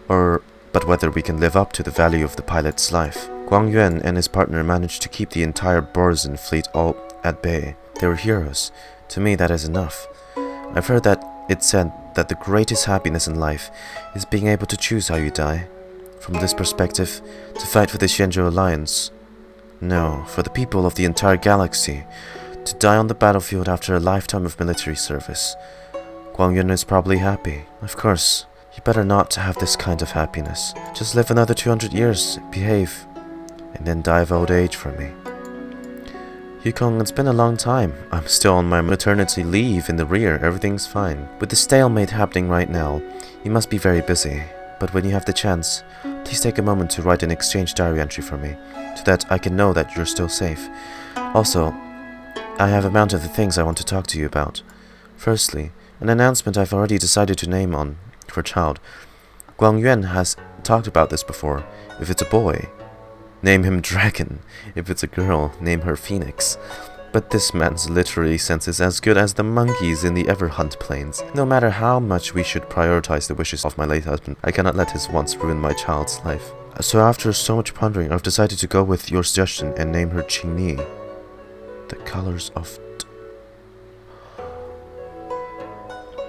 or but whether we can live up to the value of the pilot's life. Yuan and his partner managed to keep the entire Borzen fleet all at bay. They were heroes. To me, that is enough. I've heard that it said that the greatest happiness in life is being able to choose how you die. From this perspective, to fight for the Xianzhou Alliance. No, for the people of the entire galaxy. To die on the battlefield after a lifetime of military service. Yuan is probably happy. Of course, you better not have this kind of happiness. Just live another 200 years, behave, and then die of old age for me. Yukong, it's been a long time. I'm still on my maternity leave in the rear, everything's fine. With the stalemate happening right now, you must be very busy. But when you have the chance, please take a moment to write an exchange diary entry for me, so that I can know that you're still safe. Also, I have a mountain of things I want to talk to you about. Firstly, an announcement I've already decided to name on for child. Yuan has talked about this before. If it's a boy, name him Dragon. If it's a girl, name her Phoenix. But this man's literary sense is as good as the monkeys in the Everhunt Plains. No matter how much we should prioritize the wishes of my late husband, I cannot let his wants ruin my child's life. So after so much pondering, I've decided to go with your suggestion and name her Qingni. The colors of...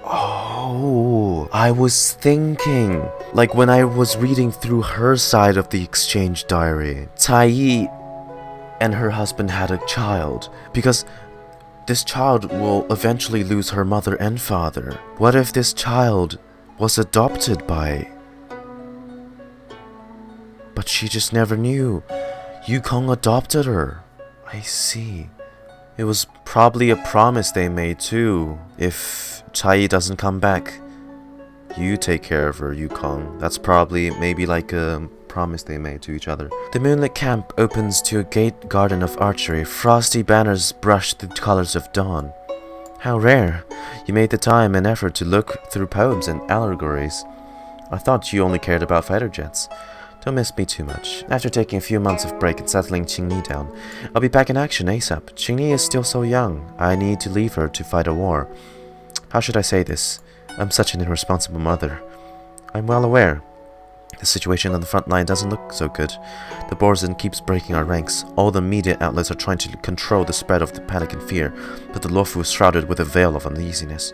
Oh, I was thinking, like when I was reading through her side of the exchange diary, Caiyi and her husband had a child, because this child will eventually lose her mother and father. What if this child was adopted by... But she just never knew. Yukong adopted her. I see. It was probably a promise they made too. If Caiyi doesn't come back, you take care of her, Yukong. That's probably maybe like a promise they made to each other. The moonlit camp opens to a gate garden of archery. Frosty banners brush the colors of dawn. How rare. You made the time and effort to look through poems and allegories. I thought you only cared about fighter jets. Don't miss me too much. After taking a few months of break and settling Qingni down, I'll be back in action ASAP. Qingni is still so young. I need to leave her to fight a war. How should I say this? I'm such an irresponsible mother. I'm well aware. The situation on the front line doesn't look so good. The Borzen keeps breaking our ranks. All the media outlets are trying to control the spread of the panic and fear, but the Luofu is shrouded with a veil of uneasiness.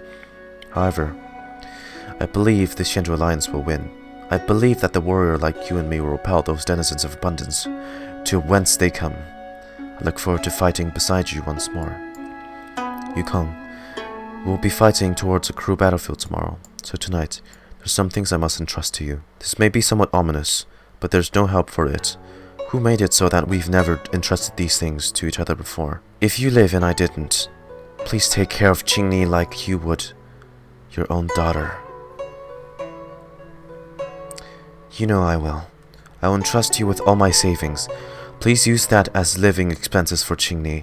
However, I believe the Xianzhou Alliance will win. I believe that the warrior like you and me will repel those denizens of abundance to whence they come. I look forward to fighting beside you once more. Yukong, we'll be fighting towards a crew battlefield tomorrow, so tonight, there's some things I must entrust to you. This may be somewhat ominous, but there's no help for it. Who made it so that we've never entrusted these things to each other before? If you live and I didn't, please take care of Qingni like you would your own daughter. You know I will. I will entrust you with all my savings. Please use that as living expenses for Qingni.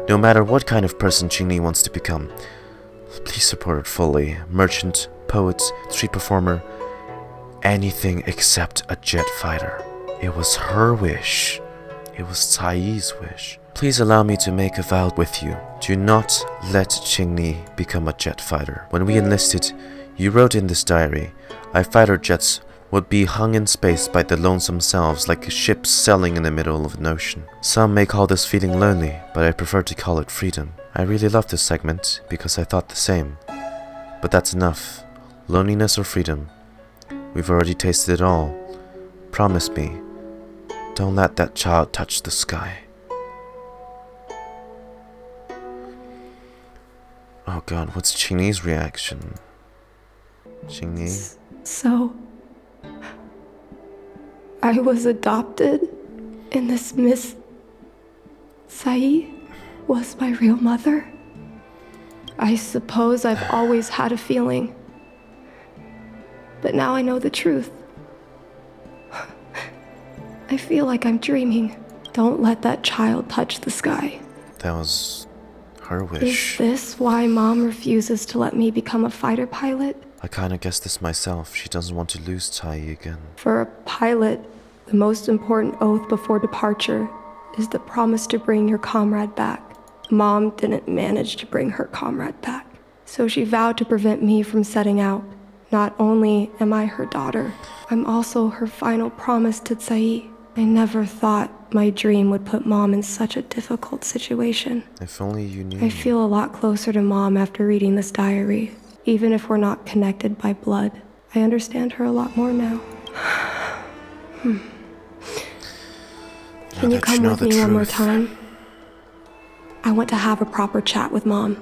No matter what kind of person Qingni wants to become, please support her fully. Merchant, poet, street performer, anything except a jet fighter. It was her wish. It was Caiyi's wish. Please allow me to make a vow with you. Do not let Qingni become a jet fighter. When we enlisted, you wrote in this diary, our fighter jets would be hung in space by the lonesome selves like ships sailing in the middle of an ocean. Some may call this feeling lonely, but I prefer to call it freedom. I really love this segment because I thought the same. But that's enough. Loneliness or freedom? We've already tasted it all. Promise me, don't let that child touch the sky. Oh god, what's Qingni's reaction? Qingni? So, I was adopted, and this Miss Caiyi was my real mother? I suppose I've always had a feeling, but now I know the truth. I feel like I'm dreaming. Don't let that child touch the sky. That was her wish. Is this why Mom refuses to let me become a fighter pilot? I kinda guessed this myself. She doesn't want to lose Caiyi again. For a pilot, the most important oath before departure is the promise to bring your comrade back. Mom didn't manage to bring her comrade back, so she vowed to prevent me from setting out Not only am I her daughter, I'm also her final promise to Caiyi. I never thought my dream would put Mom in such a difficult situation. If only you knew. I feel a lot closer to Mom after reading this diary. Even if we're not connected by blood, I understand her a lot more now. Can you come with me one more time? I want to have a proper chat with Mom.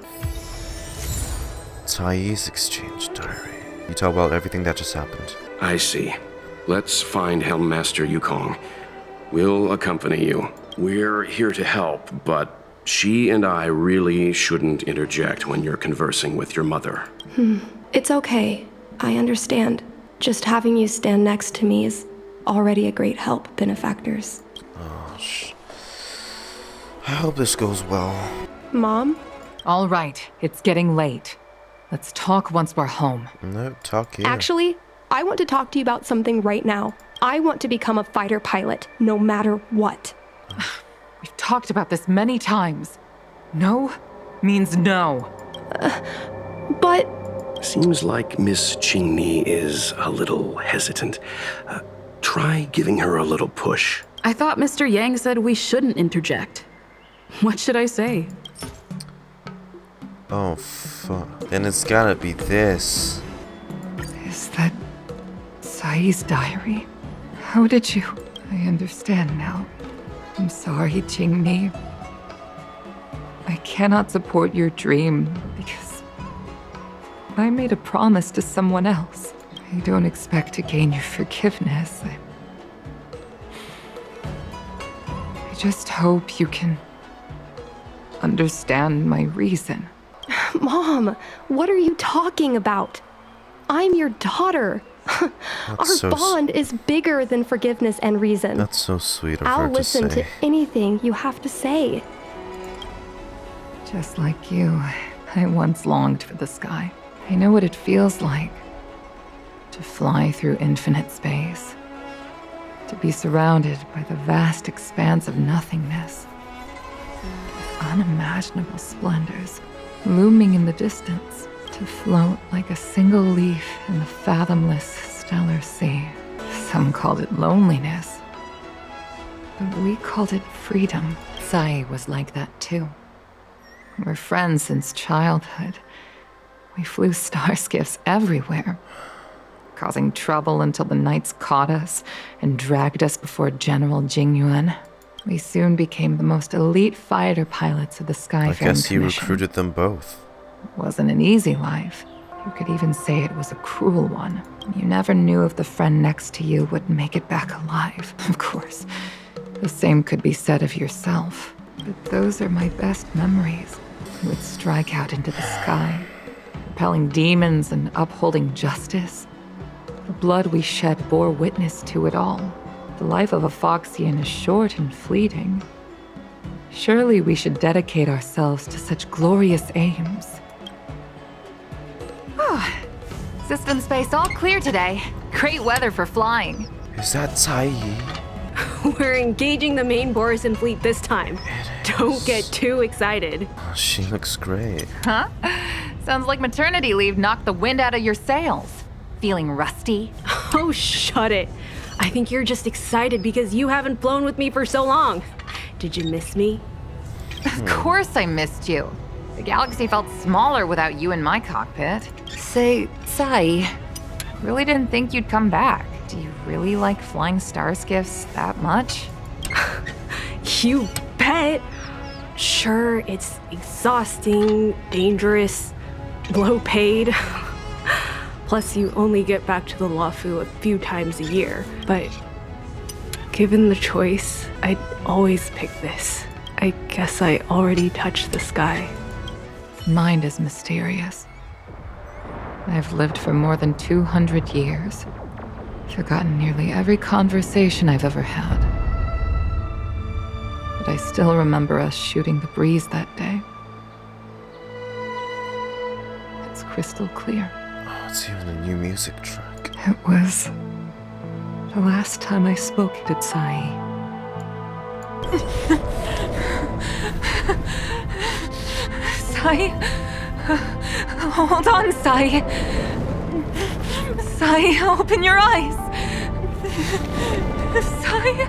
Caiyi's exchange diary. You tell about everything that just happened. I see. Let's find Helm Master Yukong. We'll accompany you. We're here to help, but she and I really shouldn't interject when you're conversing with your mother. It's okay. I understand. Just having you stand next to me is already a great help, benefactors. I hope this goes well. Mom? All right, it's getting late. Let's talk once we're home. No, talk here. Actually, I want to talk to you about something right now. I want to become a fighter pilot, no matter what. We've talked about this many times. No means no. But... Seems like Miss Qingni is a little hesitant. Try giving her a little push. I thought Mr. Yang said we shouldn't interject. What should I say? Oh, fuck. Then it's gotta be this. Is that Caiyi's diary? How did you... I understand now. I'm sorry, Qingni. I cannot support your dream because I made a promise to someone else. I don't expect to gain your forgiveness. I just hope you can understand my reason. Mom, what are you talking about? I'm your daughter. Our bond is bigger than forgiveness and reason. That's so sweet of I'll her to listen say. to anything you have to say. Just like you, I once longed for the sky. I know what it feels like to fly through infinite space, to be surrounded by the vast expanse of nothingness, with unimaginable splendors looming in the distance, to float like a single leaf in the fathomless stellar sea. Some called it loneliness, but we called it freedom. Caiyi was like that too. We're friends since childhood. We flew star skiffs everywhere, causing trouble until the knights caught us and dragged us before General Jingyuan. We soon became the most elite fighter pilots of the Skyfaring Commission. I guess he recruited them both. It wasn't an easy life. You could even say it was a cruel one. You never knew if the friend next to you would make it back alive. Of course, the same could be said of yourself. But those are my best memories. We would strike out into the sky, repelling demons and upholding justice. The blood we shed bore witness to it all. The life of a Foxian is short and fleeting. Surely we should dedicate ourselves to such glorious aims. System space all clear today. Great weather for flying. Is that Caiyi? We're engaging the main Borisan fleet this time. Don't get too excited. Oh, she looks great. Huh? Sounds like maternity leave knocked the wind out of your sails. Feeling rusty? Oh, shut it. I think you're just excited because you haven't flown with me for so long. Did you miss me? Of course I missed you. The galaxy felt smaller without you in my cockpit. Say, Caiyi, really didn't think you'd come back. Do you really like flying star skiffs that much? You bet. Sure, it's exhausting, dangerous, low paid. Plus, you only get back to the Luofu a few times a year. But given the choice, I'd always pick this. I guess I already touched the sky. Mind is mysterious. I've lived for more than 200 years. Forgotten nearly every conversation I've ever had. But I still remember us shooting the breeze that day. It's crystal clear. Oh, it's even a new music track. It was the last time I spoke to Caiyi. Caiyi? Hold on, Caiyi. Sai, open your eyes. Sai.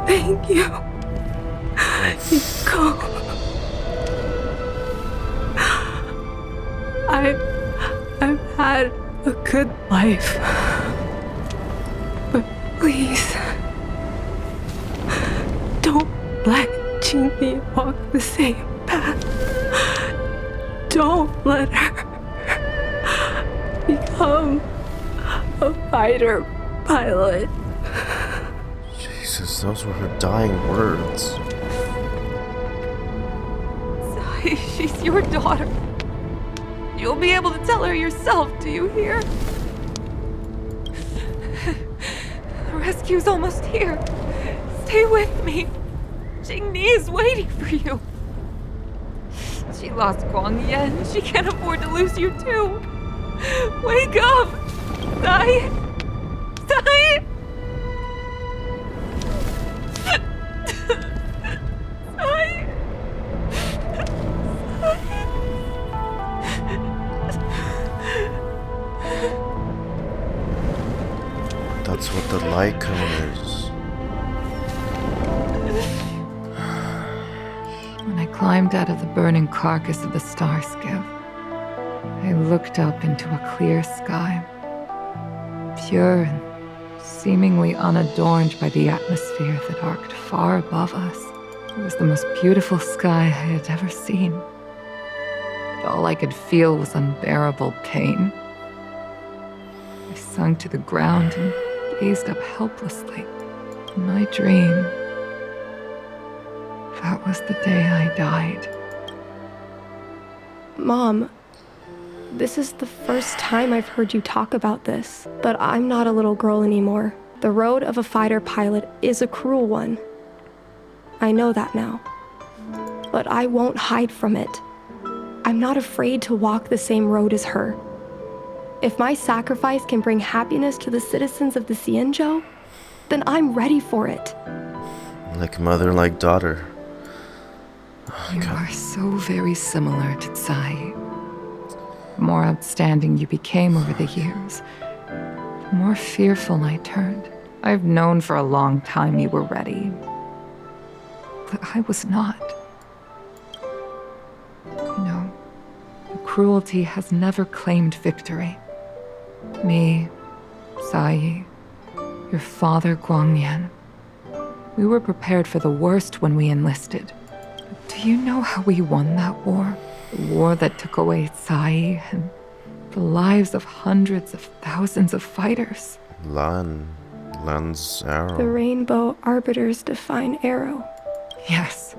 Thank you. Yukong. I've had a good life. But please, don't let Qingni walk the same path. Don't let her become a fighter pilot. Jesus, those were her dying words. Sai, she's your daughter. You'll be able to tell her yourself, do you hear? The rescue's almost here. Stay with me. Qingni is waiting for you. She lost Guangyan. She can't afford to lose you too. Wake up! Sai! Sai! Sai! That's what the light cone is. When I climbed out of the burning carcass of the star skiff, I looked up into a clear sky, pure and seemingly unadorned by the atmosphere that arced far above us. It was the most beautiful sky I had ever seen. But all I could feel was unbearable pain. I sunk to the ground and gazed up helplessly. In my dream, that was the day I died. Mom, this is the first time I've heard you talk about this, but I'm not a little girl anymore. The road of a fighter pilot is a cruel one. I know that now. But I won't hide from it. I'm not afraid to walk the same road as her. If my sacrifice can bring happiness to the citizens of the Xianzhou, then I'm ready for it. Like mother, like daughter. You are so very similar to Caiyi. The more outstanding you became over the years, the more fearful I turned. I've known for a long time you were ready, but I was not. You know, the cruelty has never claimed victory. Me, Caiyi, your father Guangyan, we were prepared for the worst when we enlisted. But do you know how we won that war? The war that took away Caiyi and the lives of hundreds of thousands of fighters. Lan's arrow. The Rainbow Arbiter's divine arrow. Yes.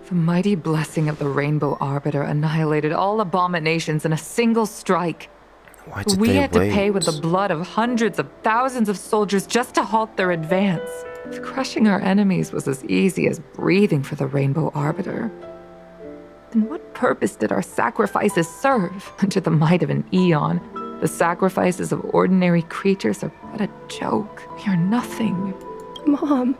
The mighty blessing of the Rainbow Arbiter annihilated all abominations in a single strike. Why did We they had to wait? pay with the blood of hundreds of thousands of soldiers just to halt their advance. If crushing our enemies was as easy as breathing for the Rainbow Arbiter, then what purpose did our sacrifices serve? Under the might of an eon, the sacrifices of ordinary creatures are but a joke. We are nothing. Mom.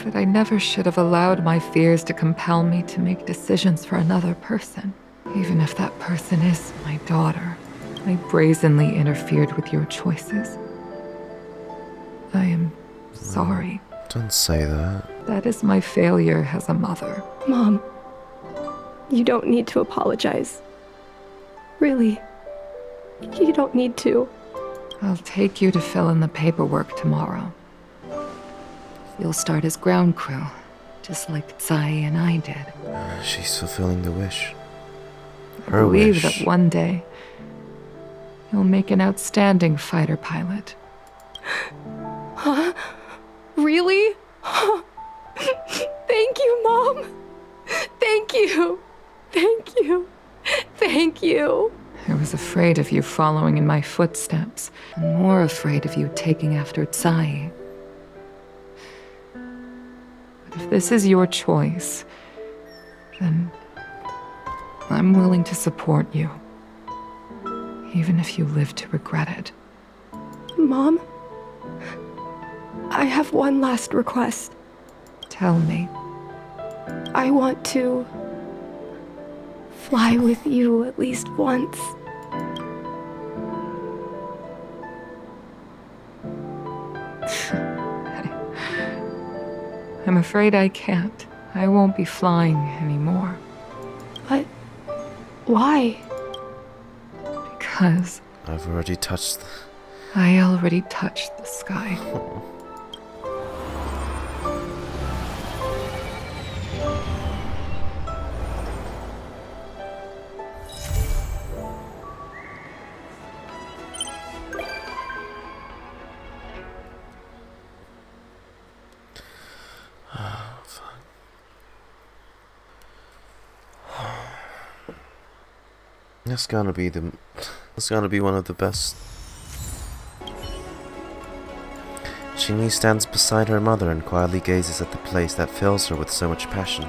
But I never should have allowed my fears to compel me to make decisions for another person. Even if that person is my daughter, I brazenly interfered with your choices. I am sorry. Don't say that. That is my failure as a mother. Mom, you don't need to apologize. Really, you don't need to. I'll take you to fill in the paperwork tomorrow. You'll start as ground crew, just like Caiyi and I did. She's fulfilling the wish. I Her believe wish. that one day, you'll make an outstanding fighter pilot. Huh? Really? Thank you, Mom. Thank you. Thank you. Thank you. I was afraid of you following in my footsteps, and more afraid of you taking after Caiyi. But if this is your choice, then I'm willing to support you, even if you live to regret it. Mom, I have one last request. Tell me. I want to fly with you at least once. I'm afraid I can't. I won't be flying anymore. But why? Because I've already touched I already touched the sky. That's gotta be the. That's gotta be one of the best. Qingni stands beside her mother and quietly gazes at the place that fills her with so much passion.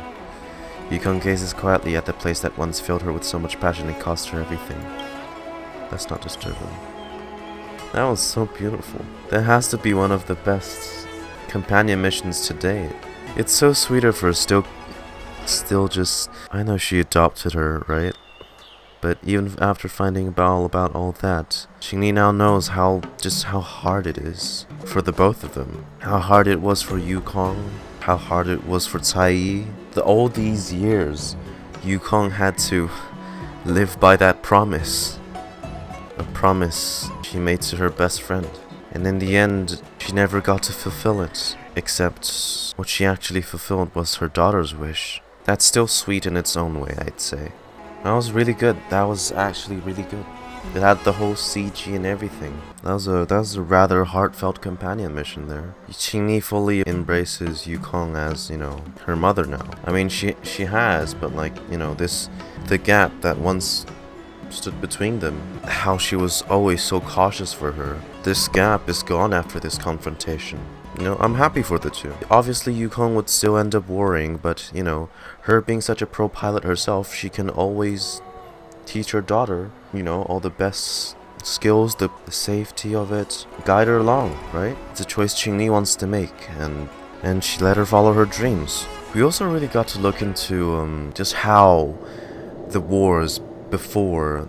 Yukong gazes quietly at the place that once filled her with so much passion and cost her everything. That's not disturbing. That was so beautiful. That has to be one of the best companion missions to date. It's so sweet of her still just. I know she adopted her, right? But even after finding out about all that, Qingni now knows just how hard it is for the both of them. How hard it was for Yukong, how hard it was for Caiyi. All these years, Yukong had to live by that promise. A promise she made to her best friend. And in the end, she never got to fulfill it. Except what she actually fulfilled was her daughter's wish. That's still sweet in its own way, I'd say. That was really good. That was actually really good. It had the whole CG and everything. That was a rather heartfelt companion mission there. Qingni fully embraces Yukong as, you know, her mother now. I mean, she has, but like, you know, the gap that once stood between them, how she was always so cautious for her. This gap is gone after this confrontation. You know, I'm happy for the two. Obviously, Yukong would still end up worrying, but, you know, her being such a pro pilot herself, she can always teach her daughter, you know, all the best skills, the safety of it, guide her along, right? It's a choice Qingni wants to make, and she let her follow her dreams. We also really got to look into just how the wars before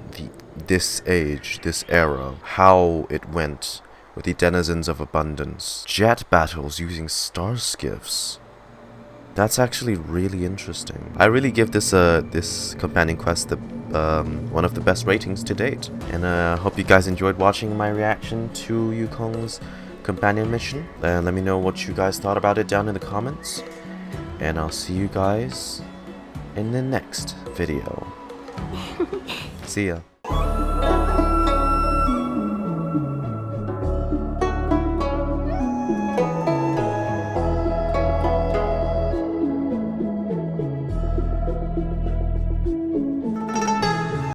this age, this era, how it went with the denizens of abundance. Jet battles using star skiffs. That's actually really interesting. I really give this companion quest one of the best ratings to date. And I hope you guys enjoyed watching my reaction to Yukong's companion mission. Let me know what you guys thought about it down in the comments. And I'll see you guys in the next video. See ya.